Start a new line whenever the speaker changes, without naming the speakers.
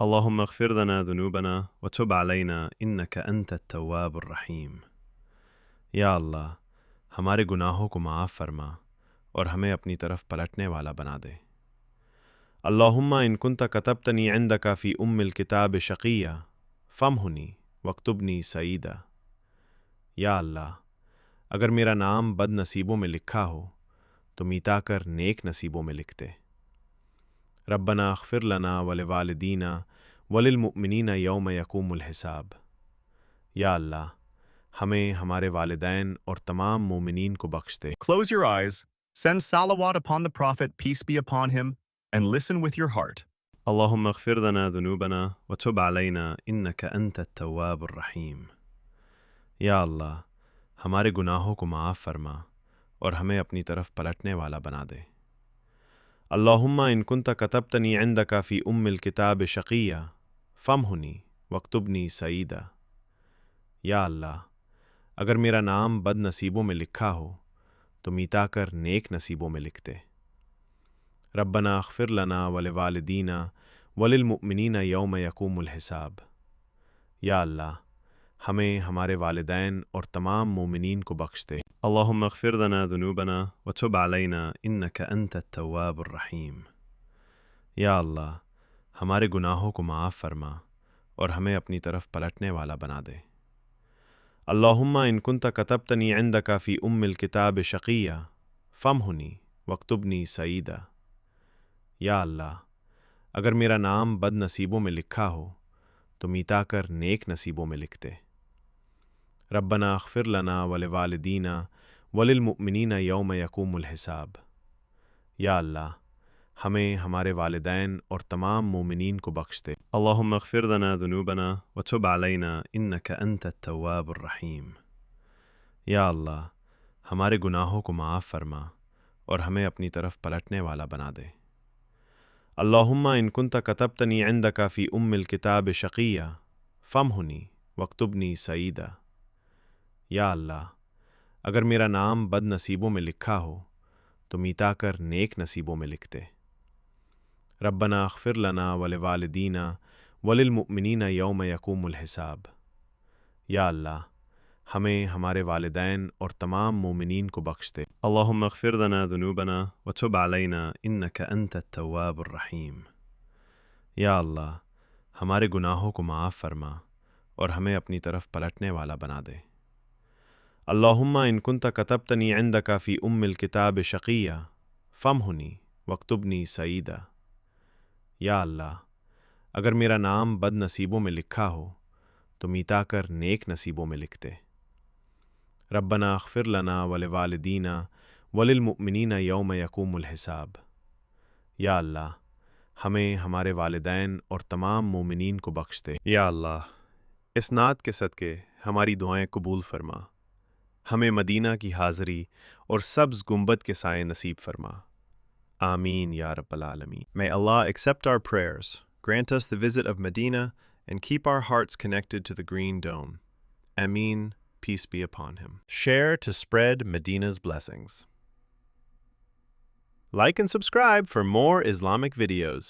اللهم اغفر لنا ذنوبنا وتب علينا إنك أنت التواب الرحيم. یا اللہ ہمارے گناہوں کو معاف فرما اور ہمیں اپنی طرف پلٹنے والا بنا دے. اللہم ان کنت کتبتنی عندک فی الکتاب شقیہ فامحنی واکتبنی سعیدا. یا اللہ اگر میرا نام بد نصیبوں میں لکھا ہو تو میٹا کر نیک نصیبوں میں لکھ دے. ربنا اغفر لنا ولوالدینا وللمؤمنین یوم یقوم الحساب. یا اللہ ہمیں ہمارے والدین اور تمام مومنین کو بخش دے.
Close your eyes, send salawat upon the Prophet, peace be upon him, and listen with your heart.
اللهم اغفر لنا ذنوبنا وتب علينا إنك أنت التواب الرحيم. یا اللہ ہمارے گناہوں کو معاف فرما اور ہمیں اپنی طرف پلٹنے والا بنا دے. اللہم ان کنت کتبتنی عندک فی الکتاب شقیہ فامحنی واکتبنی سعیدا. یا اللہ اگر میرا نام بد نصیبوں میں لکھا ہو تو میٹا کر نیک نصیبوں میں لکھ دے. ربنا اغفر لنا ولوالدینا وللمؤمنین یوم یقوم الحساب. یا اللہ ہمیں ہمارے والدین اور تمام مومنین کو بخش دے. اللہم اغفر لنا ذنوبنا وتب علینا انک انت التواب الرحیم. یا اللہ ہمارے گناہوں کو معاف فرما اور ہمیں اپنی طرف پلٹنے والا بنا دے. اللہم ان کنت کتبتنی عندک فی الکتاب شقیہ فامحنی واکتبنی سعیدا. یا اللہ اگر میرا نام بد نصیبوں میں لکھا ہو تو میٹا کر نیک نصیبوں میں لکھ دے. ربنا اغفر لنا ولوالدینا وللمؤمنین یوم یقوم الحساب. یا اللہ ہمیں ہمارے والدین اور تمام مومنین کو بخش دے. اللہم اغفر لنا ذنوبنا وتب علینا انک انت التواب الرحیم. یا اللہ ہمارے گناہوں کو معاف فرما اور ہمیں اپنی طرف پلٹنے والا بنا دے. اللہم ان کنت کتبتنی عندک فی الکتاب شقیہ فامحنی واکتبنی سعیدا. یا اللہ اگر میرا نام بد نصیبوں میں لکھا ہو تو میٹا کر نیک نصیبوں میں لکھ دے. ربنا اغفر لنا ولوالدینا وللمؤمنین یوم یقوم الحساب. یا اللہ ہمیں ہمارے والدین اور تمام مومنین کو بخش دے. اللہم اغفر لنا ذنوبنا وتب علینا انک انت التواب الرحیم. یا اللہ ہمارے گناہوں کو معاف فرما اور ہمیں اپنی طرف پلٹنے والا بنا دے. اللہم ان کنت کتبتنی عندک فی الکتاب شقیہ فامحنی واکتبنی سعیدا. یا اللہ اگر میرا نام بد نصیبوں میں لکھا ہو تو میٹا کر نیک نصیبوں میں لکھ دے. ربنا اغفر لنا ولوالدینا وللمؤمنین یوم یقوم الحساب. یا اللہ ہمیں ہمارے والدین اور تمام مومنین کو بخش دے. یا اللہ اس نعت کے صدقے ہماری دعائیں قبول فرما. ہمیں مدینہ کی حاضری اور سبز گنبد کے سائے نصیب فرما. آمین یا رب العالمین. May Allah accept our prayers, grant us the visit of Medina, and keep our hearts connected to the green dome. Ameen. Peace be upon him. Share to spread Medina's blessings. Like and subscribe for more Islamic videos.